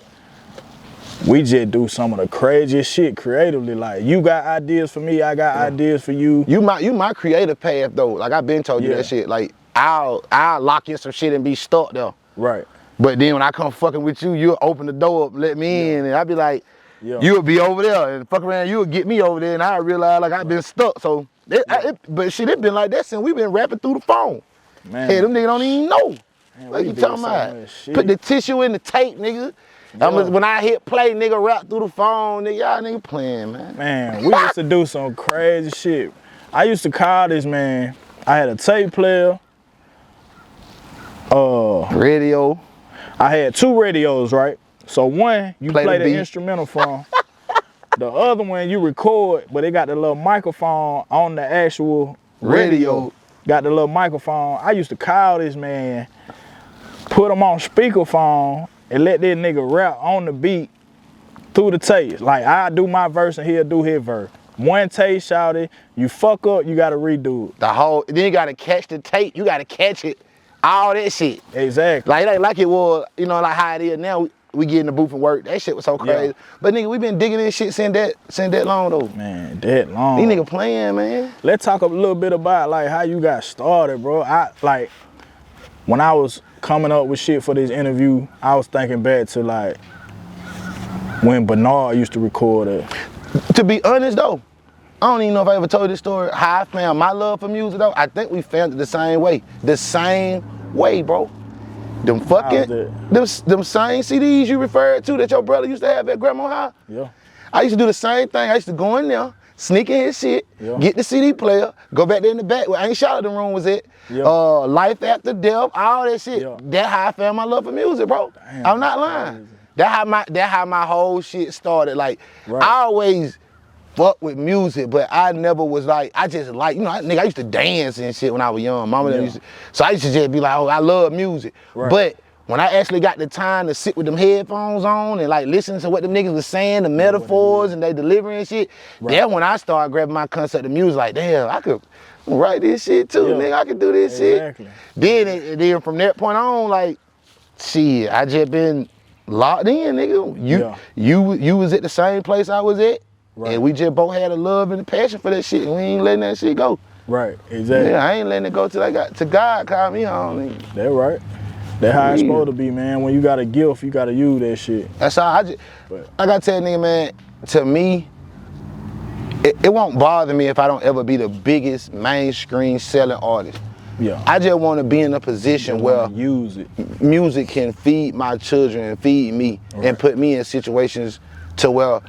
we just do some of the craziest shit creatively. Like, you got ideas for me, I got ideas for you. You my creative path though. Like, I've been told you that shit. Like, I'll lock in some shit and be stuck there. Right. But then when I come fucking with you, you'll open the door up, let me in, and I'll be like, you'll be over there, and fuck around, you'll get me over there, and I realize like I've been stuck. So, but shit, it been like that since we been rapping through the phone. Man. Hey, them niggas don't even know. Man, what you talking about? Put the tissue in the tape, nigga. When I hit play, nigga, rap through the phone, nigga, y'all nigga playing, man. Man, we used to do some crazy shit. I used to call this man, I had a tape player. Radio. I had two radios, right? So one, you play the instrumental from. The other one, you record, but it got the little microphone on the actual radio. Got the little microphone. I used to call this man, put him on speakerphone, and let that nigga rap on the beat through the tape. Like, I do my verse and he'll do his verse. one take, shawty. You fuck up, you gotta redo it. Then you gotta catch the tape. You gotta catch it. All that shit. Exactly. Like it ain't like it was, you know, like how it is now. We get in the booth and work. That shit was so crazy. Yeah. But nigga, we been digging this shit since that long though. Man, that long. These nigga playing, man. Let's talk a little bit about like how you got started, bro. When I was coming up with shit for this interview, I was thinking back to like when Bernard used to record it. To be honest though, I don't even know if I ever told you this story. How I found my love for music though. I think we found it the same way. The same way, bro. Them fucking, them same CDs you referred to that your brother used to have at Grandma's house. Yeah. I used to do the same thing. I used to go in there, sneak in his shit, get the CD player, go back there in the back where Ain't Shot the Room was at, Life After Death, all that shit. Yeah. That's how I found my love for music, bro. Damn, I'm not lying. That's how my whole shit started. Like, I always fuck with music, but I never was like, I just like, you know, I used to dance and shit when I was young. Mama used to, so I used to just be like, oh, I love music. Right. But when I actually got the time to sit with them headphones on and like listen to what them niggas was saying, the metaphors and they delivering shit, that's when I started grabbing my concept of music. Like, damn, I could write this shit too, nigga. I could do this shit. Then from that point on, like, shit, I just been locked in, nigga. You was at the same place I was at. Right. And we just both had a love and a passion for that shit, and we ain't letting that shit go. Right, exactly. Yeah, I ain't letting it go till God call me home. That right. That's how it's supposed to be, man. When you got a gift, you gotta use that shit. That's how I gotta tell nigga, man, to me, it won't bother me if I don't ever be the biggest mainstream selling artist. Yeah. I just wanna be in a position where use it. Music can feed my children and feed me and put me in situations to where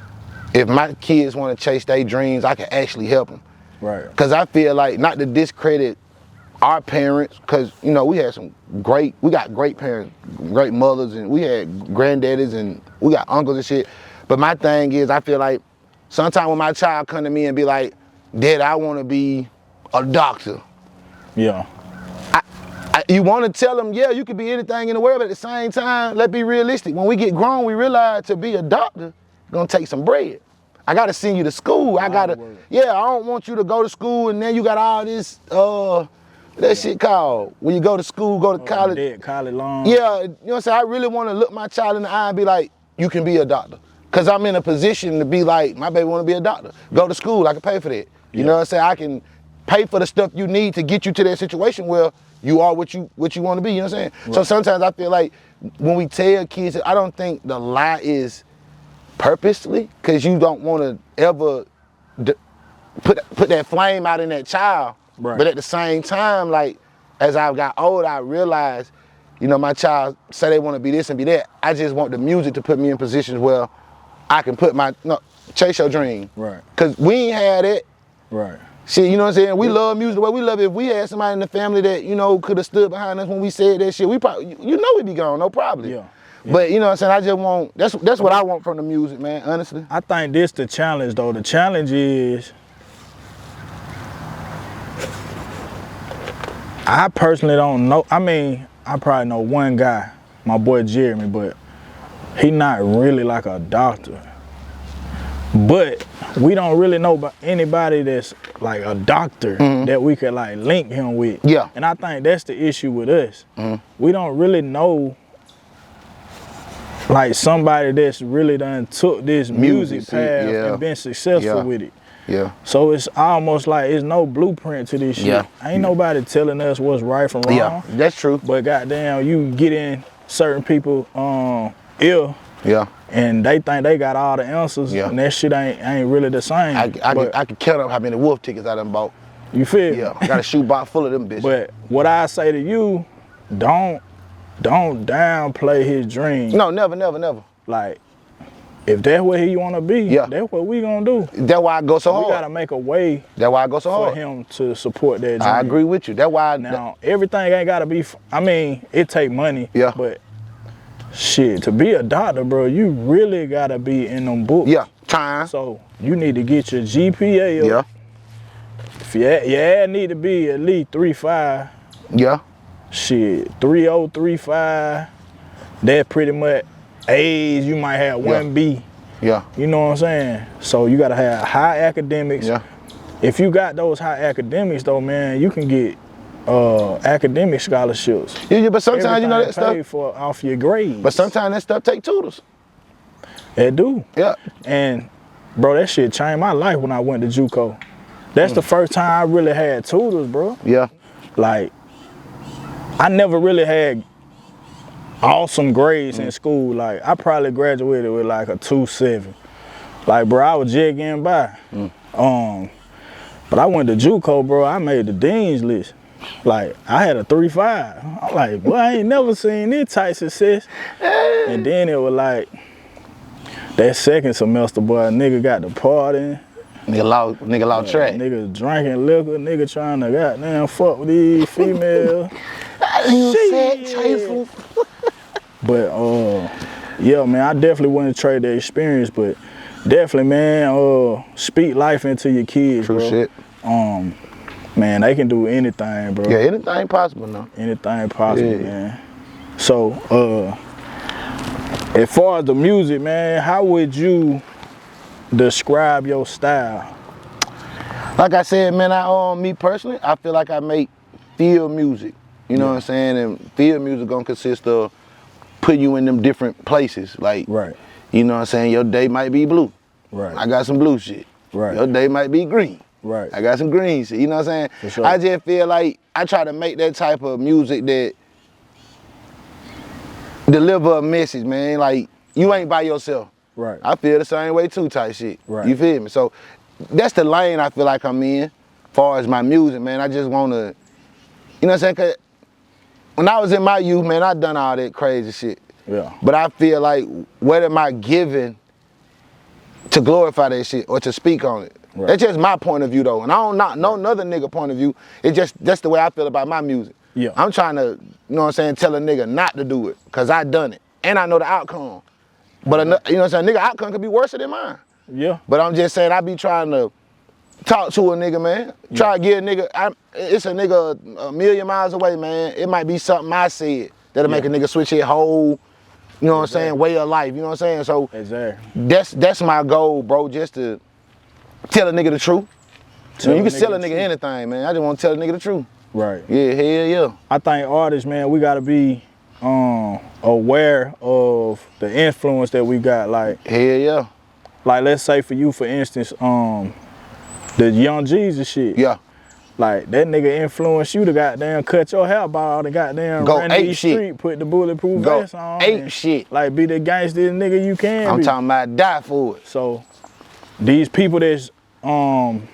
if my kids want to chase their dreams, I can actually help them. Right. Because I feel like, not to discredit our parents, because, you know, we got great parents, great mothers, and we had granddaddies, and we got uncles and shit. But my thing is, I feel like sometimes when my child come to me and be like, Dad, I want to be a doctor. Yeah. You want to tell them, yeah, you could be anything in the world, but at the same time, let's be realistic. When we get grown, we realize to be a doctor, gonna take some bread. I gotta send you to school. I don't want you to go to school and then you got all this, that shit called, when you go to school, go to college. College loan. Yeah, you know what I'm saying? I really wanna look my child in the eye and be like, you can be a doctor. Cause I'm in a position to be like, my baby wanna be a doctor. Go to school, I can pay for that. You know what I'm saying? I can pay for the stuff you need to get you to that situation where you are what you wanna be, you know what I'm saying? Right. So sometimes I feel like when we tell kids, I don't think the lie is purposely, because you don't want to ever put that flame out in that child. Right. But at the same time, like, as I got older, I realized, you know, my child say they want to be this and be that. I just want the music to put me in positions where I can chase your dream. Right. Because we ain't had it. Right. Shit, you know what I'm saying? We love music the way we love it. If we had somebody in the family that, you know, could have stood behind us when we said that shit, we probably, you know, we'd be gone, no problem. Yeah. Yeah. But you know what I'm saying, I just want, that's what I want from the music, man, honestly. I think this the challenge though. The challenge is, I personally don't know, I mean, I probably know one guy, my boy Jeremy, but he not really like a doctor. But we don't really know about anybody that's like a doctor that we could like link him with. Yeah. And I think that's the issue with us. We don't really know like somebody that's really done took this music path and been successful with it. Yeah. So it's almost like it's no blueprint to this shit. Yeah. Ain't nobody telling us what's right from wrong. Yeah, that's true. But goddamn, you get in certain people ear. Yeah. And they think they got all the answers, and that shit ain't really the same. I can count up how many Wolf tickets I done bought. You feel? Yeah, I got a shoebox full of them bitches. But what I say to you, don't downplay his dream. No, never. Like, if that's where he wanna be, that's what we gonna do. That's why I go so hard. We gotta make a way. That's why I go so hard for him to support that dream. I agree with you. That's why. Now everything ain't gotta be. I mean, it take money. Yeah. But shit, to be a doctor, bro, you really gotta be in them books. Yeah. Trying. So you need to get your GPA up. Yeah. If your ass need to be at least 3.5. Yeah. Shit, 3.0, 3.5. That pretty much A's, you might have 1B. Yeah. You know what I'm saying? So you gotta have high academics. Yeah. If you got those high academics though, man, you can get academic scholarships. Yeah, but sometimes Everything you know that paid stuff. for off your grades. But sometimes that stuff take tutors. It do. Yeah. And bro, that shit changed my life when I went to JUCO. That's the first time I really had tutors, bro. Yeah. Like, I never really had awesome grades in school. Like, I probably graduated with like a 2.7. Like, bro, I was just getting by. But I went to JUCO, bro. I made the dean's list. Like, I had a 3.5. I'm like, boy, I ain't never seen this type success. And then it was like, that second semester, boy, a nigga got to partying. Nigga lost track. Niggas drinking liquor, nigga trying to goddamn fuck with these females. Shit. But yeah, man, I definitely wouldn't trade the experience, but definitely, man, speak life into your kids, True bro. shit. Man, they can do anything, bro. Yeah, anything possible now. Anything possible, man. So, as far as the music, man, how would you describe your style? Like I said, man, me personally, I feel like I make field music. You know what I'm saying? And field music gonna consist of putting you in them different places. Like, you know what I'm saying? Your day might be blue. Right. I got some blue shit. Right. Your day might be green. Right. I got some green shit. You know what I'm saying? For sure. I just feel like I try to make that type of music that deliver a message, man. Like, you ain't by yourself. Right. I feel the same way too, type shit. Right. You feel me? So that's the lane I feel like I'm in, as far as my music, man. I just wanna, you know what I'm saying? 'Cause when I was in my youth, man, I done all that crazy shit. Yeah. But I feel like, what am I giving to glorify that shit or to speak on it? Right. That's just my point of view though. And I don't not no another nigga point of view. It's just, that's the way I feel about my music. Yeah. I'm trying to, you know what I'm saying, tell a nigga not to do it, cause I done it. And I know the outcome. But you know what I'm saying, nigga outcome could be worse than mine. Yeah. But I'm just saying, I be trying to talk to a nigga, man. Try to get a nigga, it's a nigga a million miles away, man. It might be something I said that'll make a nigga switch his whole, you know what I'm saying, way of life, you know what I'm saying? So that's my goal, bro, just to tell a nigga the truth. You can tell a nigga anything, man. I just want to tell a nigga the truth. Right. Yeah, hell yeah. I think artists, man, we gotta be aware of the influence that we got. Like, hell yeah. Like, let's say for you, for instance, the Young Jesus shit. Yeah. Like, that nigga influenced you to goddamn cut your hair bald and goddamn go run these street, put the bulletproof vest on. Ape shit. Like, be the gangster nigga you can I'm be. talking about die for it. So, these people that's, and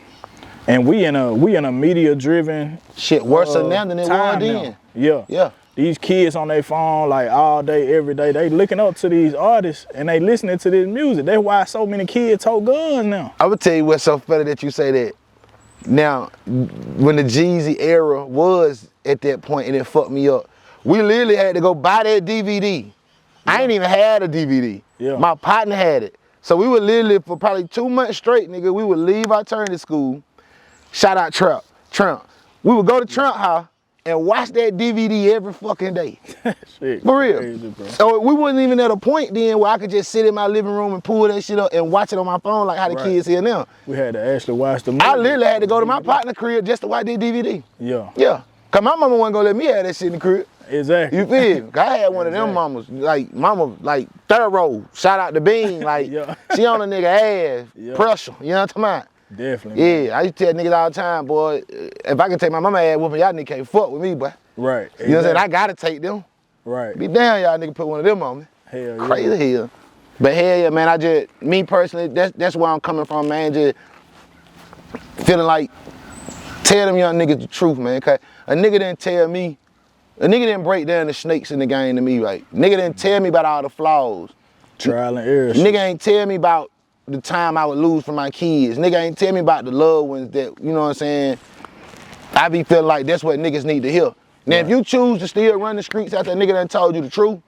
we in a media driven shit worse now than it was then. Yeah. Yeah. These kids on their phone like all day, every day, they looking up to these artists and they listening to this music. That's why so many kids hold guns now. I would tell you what's so funny that you say that. Now, when the Jeezy era was at that point and it fucked me up, we literally had to go buy that DVD. Yeah. I ain't even had a DVD. Yeah. My partner had it. So we would literally, for probably 2 months straight, nigga, we would leave alternative school. Shout out Trump. We would go to Trump house and watch that DVD every fucking day. Shit, for real. Crazy, bro. So we wasn't even at a point then where I could just sit in my living room and pull that shit up and watch it on my phone like how the kids here now. We had to actually watch the movie. I literally had to go to my partner crib just to watch that DVD. Yeah. Yeah. Cause my mama wasn't gonna let me have that shit in the crib. Exactly. You feel me? I had one of them mamas, like mama, like thorough. Shout out to Bean, like she on a nigga ass, pressure. You know what I'm talking about? Definitely. Yeah, I used to tell niggas all the time, boy, if I can take my mama ass whooping, y'all niggas can't fuck with me, boy. Right. Exactly. You know what I'm saying? I gotta take them. Right. Be damn, y'all niggas put one of them on me. Hell yeah. Crazy hell. But hell yeah, man, me personally, that's where I'm coming from, man. Just feeling like, tell them young niggas the truth, man. Cause a nigga didn't break down the snakes in the game to me, right? Nigga didn't tell me about all the flaws. Trial and error. Nigga ain't tell me about the time I would lose for my kids. Nigga ain't tell me about the loved ones that, you know what I'm saying? I be feeling like that's what niggas need to hear. Now, if you choose to still run the streets after a nigga done told you the truth,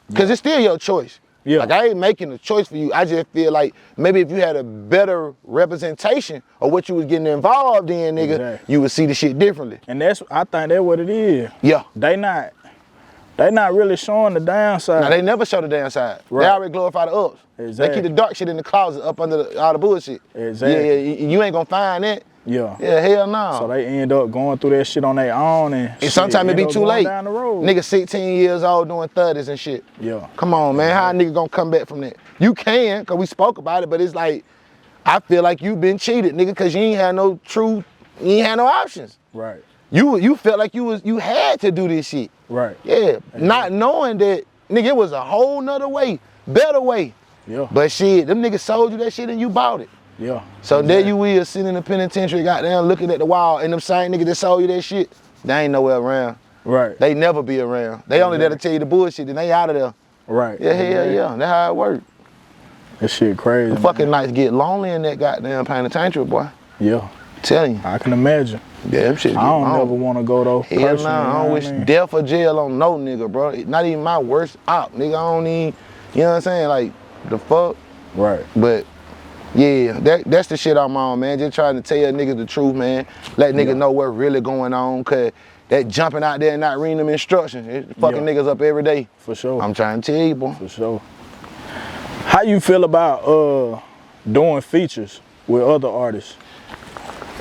because it's still your choice. Yeah. Like, I ain't making a choice for you. I just feel like maybe if you had a better representation of what you was getting involved in, nigga, you would see the shit differently. And I think that's what it is. Yeah. They not They not really showing the downside. Now, they never show the downside. Right. They already glorify the ups. Exactly. They keep the dark shit in the closet up under all the bullshit. Exactly. Yeah, you ain't gonna find that. Yeah. Yeah, hell no. So they end up going through that shit on their own and sometimes it be too late. Down the road. Nigga 16 years old doing 30s and shit. Yeah. Come on, man. How a nigga gonna come back from that? You can, cause we spoke about it, but it's like, I feel like you been cheated, nigga, cause you ain't had no options. Right. You felt like you had to do this shit. Right. Yeah. Exactly. Not knowing that, nigga, it was a whole nother way, better way. Yeah. But shit, them niggas sold you that shit and you bought it. Yeah. So there you will, sitting in the penitentiary, goddamn, looking at the wall, and them same niggas that sold you that shit, they ain't nowhere around. Right. They never be around. They only there to tell you the bullshit, and they out of there. Right. Yeah, hell yeah. That's how it work. That shit crazy. The fucking nights get lonely in that goddamn penitentiary, boy. Yeah. Telling you. I can imagine. Yeah, them shit. I don't never want to go though. Hell no, I don't wish death or jail on no nigga, bro. Not even my worst op, nigga. I don't even, you know what I'm saying? Like, the fuck. Right. But yeah, that's the shit I'm on, man. Just trying to tell niggas the truth, man. Let niggas know what's really going on, cause that jumping out there and not reading them instructions, it's fucking niggas up every day. For sure. I'm trying to tell you, boy. For sure. How you feel about doing features with other artists?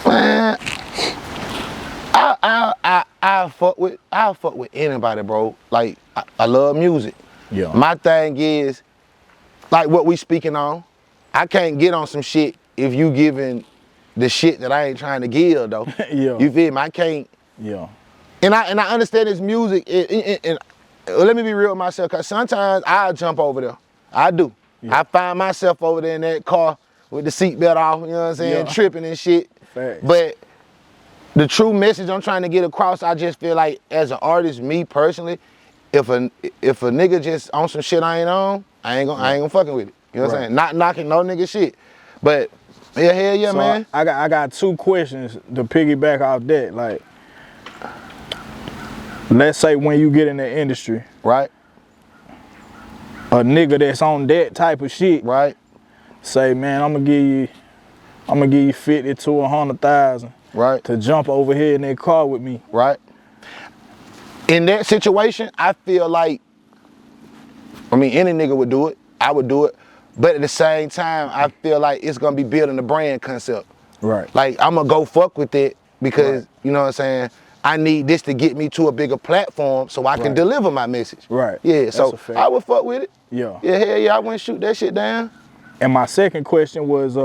Man, I'll fuck with anybody, bro. Like, I love music. Yeah. My thing is, like what we speaking on, I can't get on some shit if you giving the shit that I ain't trying to give, though. Yeah. You feel me? I can't. Yeah. And I understand this music, and let me be real with myself, cause sometimes I'll jump over there. I do. Yeah. I find myself over there in that car with the seatbelt off, you know what I'm saying, tripping and shit. Facts. But the true message I'm trying to get across, I just feel like as an artist, me personally, if a nigga just on some shit I ain't on, I ain't gonna fucking with it. You know what I'm saying? Not knocking no nigga shit. But yeah, hell yeah, so man. I got two questions to piggyback off that. Like, let's say when you get in the industry, right? A nigga that's on that type of shit, right? Say, man, I'm gonna give you 50 to 100,000, right? To jump over here in that car with me, right? In that situation, I feel like, I mean, any nigga would do it. I would do it. But at the same time, I feel like it's gonna be building the brand concept. Right. Like, I'm gonna go fuck with it because, you know what I'm saying, I need this to get me to a bigger platform so I can deliver my message. Right. Yeah, that's so I would fuck with it. Yeah. Yeah, hell yeah, I wouldn't shoot that shit down. And my second question was,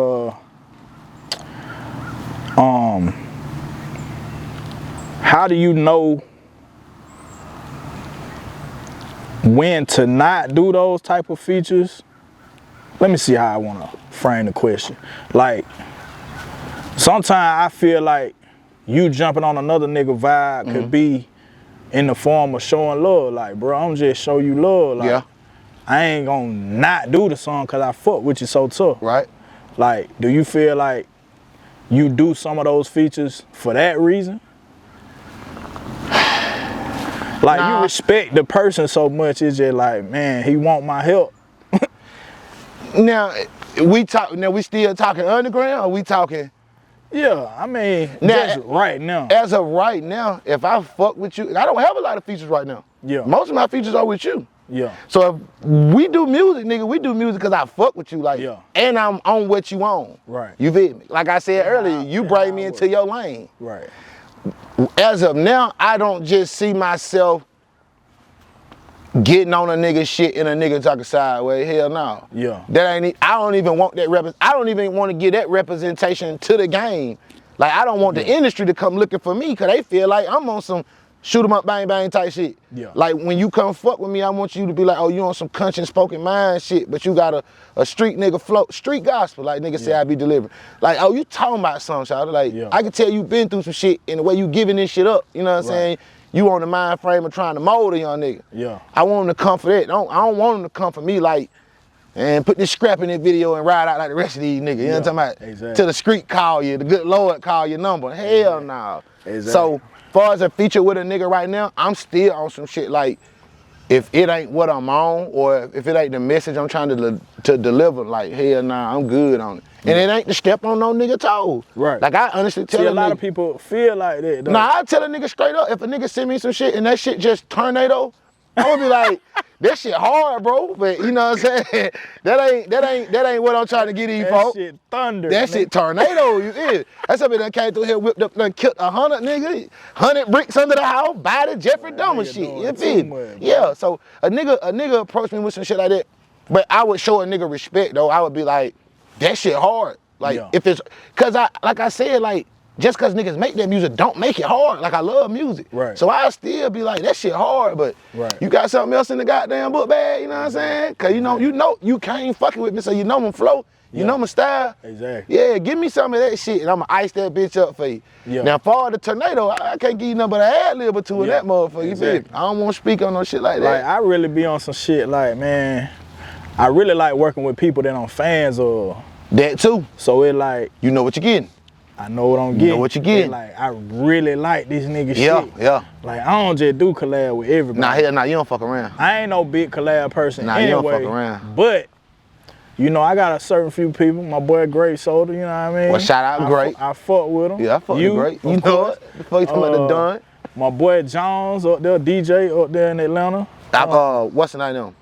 how do you know when to not do those type of features? Let me see how I want to frame the question. Like, sometimes I feel like you jumping on another nigga vibe could be in the form of showing love. Like, bro, I'm just show you love. Like, I ain't gonna not do the song cause I fuck with you so tough. Right. Like, do you feel like you do some of those features for that reason? Like, you respect the person so much, it's just like, man, he want my help. Now, we still talking underground, or we talking? Yeah, I mean, just right now. As of right now, if I fuck with you, I don't have a lot of features right now. Yeah. Most of my features are with you. Yeah. So if we do music, nigga, we do music because I fuck with you, like, and I'm on what you on. Right. You feel me? Like I said earlier, you bring me into your lane. Right. As of now, I don't just see myself getting on a nigga shit and a nigga talking sideways. Hell no. Yeah. That ain't. I don't even want that. I don't even want to give that representation to the game. Like, I don't want the industry to come looking for me because they feel like I'm on some shoot 'em up, bang bang type shit. Yeah. Like, when you come fuck with me, I want you to be like, oh, you on some conscience spoken mind shit, but you got a street nigga flow, street gospel, like niggas say I be delivering. Like, oh, you talking about something, child. Like, I can tell you been through some shit in the way you giving this shit up. You know what I'm saying? You on the mind frame of trying to mold a young nigga. Yeah. I want him to come for that. I don't want him to come for me like, and put this scrap in this video and ride out like the rest of these niggas. You know what I'm talking about? Exactly. Till the street call you, the good Lord call your number. Hell no. Exactly. So, far as a feature with a nigga right now, I'm still on some shit like, if it ain't what I'm on, or if it ain't the message I'm trying to deliver, like, hell nah, I'm good on it. And it ain't to step on no nigga toes. Right. Like, I honestly tell a lot of people feel like that, though. Nah, I tell a nigga straight up, if a nigga send me some shit and that shit just tornado, I'm gonna be like, that shit hard, bro. But you know what I'm saying? That ain't what I'm trying to get these folks. That shit thunder. That shit tornado, you feel? That's something that came through here, whipped up, done killed 100 niggas, 100 bricks under the house, body Jeffrey Dahmer shit. You feel? Yeah, so a nigga approached me with some shit like that, but I would show a nigga respect though. I would be like, that shit hard. Like if it's, cause like I said, like, just cause niggas make that music don't make it hard. Like I love music. Right. So I still be like, that shit hard, but you got something else in the goddamn book bag, you know what I'm saying? Cause you know you can't fucking with me, so you know my flow, you know my style. Exactly. Yeah, give me some of that shit and I'ma ice that bitch up for you. Yeah. Now for the tornado, I can't give you nothing but an ad-lib or two in that motherfucker, you feel me? I don't wanna speak on no shit like that. Like I really be on some shit like, man, I really like working with people that I'm fans of. That too. So it like, you know what you're getting. I know what I'm getting. You know what you getting. Like, I really like this nigga shit. Yeah. Like, I don't just do collab with everybody. Nah, hell nah, you don't fuck around. I ain't no big collab person anyway. You don't fuck around. But, you know, I got a certain few people. My boy Great Soda, you know what I mean? Well, shout out Great. I fuck with him. Yeah, I fuck with Great. You know it. Before you talking about the Don. My boy Jones up there, DJ up there in Atlanta. What's the name of him?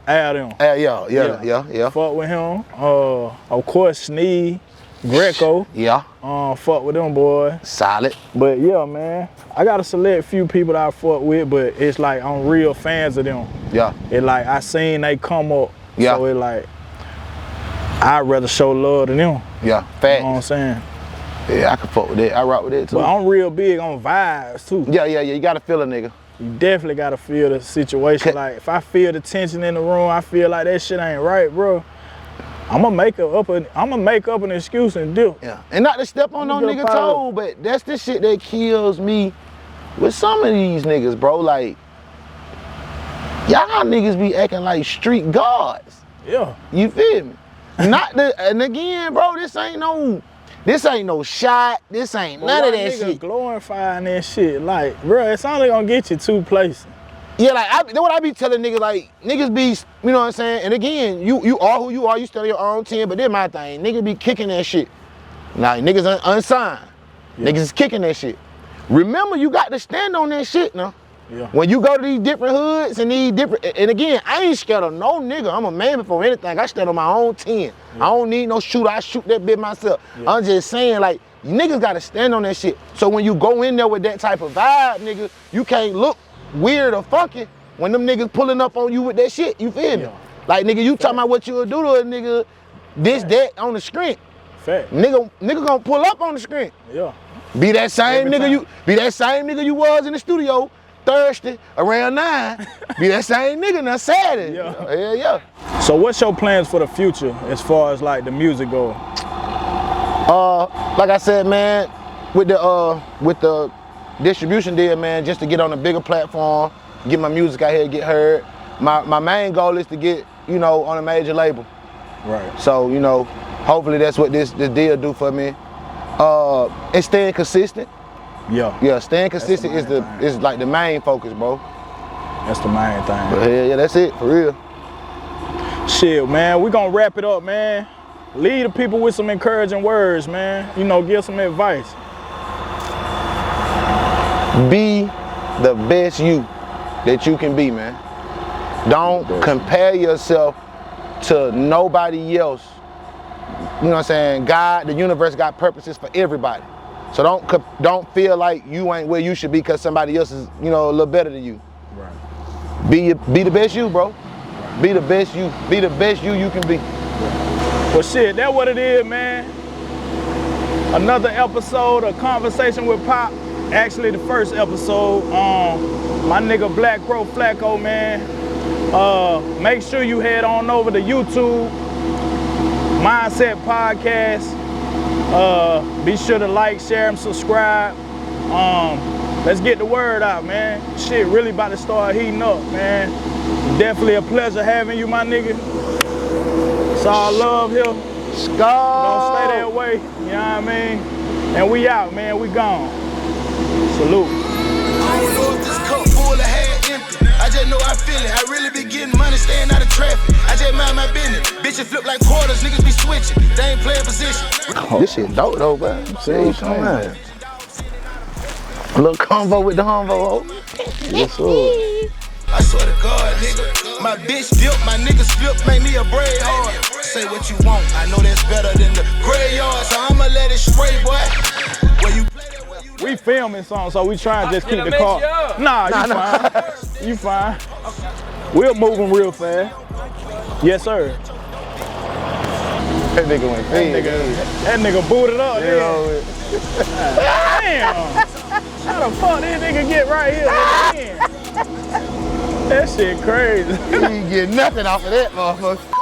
Adam. Yeah. Fuck with him. Of course, Sneed, Greco. Yeah. Fuck with them, boy. Solid. But yeah, man, I got a select few people that I fuck with, but it's like I'm real fans of them. Yeah. It like I seen they come up. Yeah. So it like I'd rather show love to them. Yeah. Facts. You know what I'm saying? Yeah, I can fuck with that. I rock with that too. But I'm real big on vibes too. Yeah. You gotta feel a nigga. You definitely gotta feel the situation. Like if I feel the tension in the room, I feel like that shit ain't right, bro. I'ma make up an excuse and do. Yeah. And not to step on no nigga toe, but that's the shit that kills me with some of these niggas, bro. Like, y'all niggas be acting like street gods. Yeah. You feel me? And again, bro, this ain't no shot. This ain't none of that shit. Glorifying that shit, like, bro, it's only gonna get you 2 places. Yeah, like what I be telling niggas, like niggas be, you know what I'm saying? And again, you are who you are. You still your own team, but this my thing. Niggas be kicking that shit. Now niggas unsigned. Yeah. Niggas is kicking that shit. Remember, you got to stand on that shit now. Yeah. When you go to these different hoods and and again, I ain't scared of no nigga. I'm a man before anything. I stand on my own 10. Yeah. I don't need no shooter. I shoot that bitch myself. Yeah. I'm just saying, like, niggas gotta stand on that shit. So when you go in there with that type of vibe, nigga, you can't look weird or funky when them niggas pulling up on you with that shit. You feel me? Yeah. Like, nigga, you talking about what you'll do to a nigga, that on the screen. Fact. Nigga gonna pull up on the screen. Yeah. Be that same nigga you was in the studio Thursday around 9. Be that same nigga now Saturday. Yeah. So what's your plans for the future as far as like the music goes? Like I said, man, with the distribution deal, man, just to get on a bigger platform, get my music out here, get heard. My main goal is to get, you know, on a major label. Right. So, you know, hopefully that's what this deal do for me. And staying consistent. Yeah, staying consistent is like the main focus, bro. That's the main thing. But yeah, that's it, for real. Shit, man, we gonna wrap it up, man. Lead the people with some encouraging words, man. You know, give some advice. Be the best you that you can be, man. Don't compare yourself to nobody else. You know what I'm saying? God, the universe got purposes for everybody. So don't feel like you ain't where you should be because somebody else is, you know, a little better than you. Right. Be the best you, bro. Right. Be the best you. Be the best you can be. Well, shit, that's what it is, man. Another episode of Conversation with Pop. Actually, the first episode. My nigga Blackcrow Flacco, man. Make sure you head on over to YouTube, Mindset Podcast. Be sure to like, share, and subscribe. Let's get the word out, man. Shit really about to start heating up, man. Definitely a pleasure having you, my nigga. It's all love here. Don't stay that way, you know what I mean? And we out, man. We gone. Salute. I don't know if this cup full or half empty. I just know I feel it. I really be getting money, staying out of traffic. I just mind my business. Bitches flip like quarters, niggas be switching. They ain't playing position. This shit dope though, man. See, come on. A little convo with the humvo. Yes, sir. I swear to God, nigga. My bitch dip, my niggas flip, make me a braid hard. Say what you want, I know that's better than the graveyard, so I'ma let it spray, boy. Where you play that, where you We filming something, so we trying to just keep the car. Nah, you fine. You fine. We're moving real fast. Yes, sir. That nigga went crazy. That nigga booted up. Yeah. Damn. How the fuck this nigga get right here? That shit crazy. You ain't get nothing off of that, motherfucker.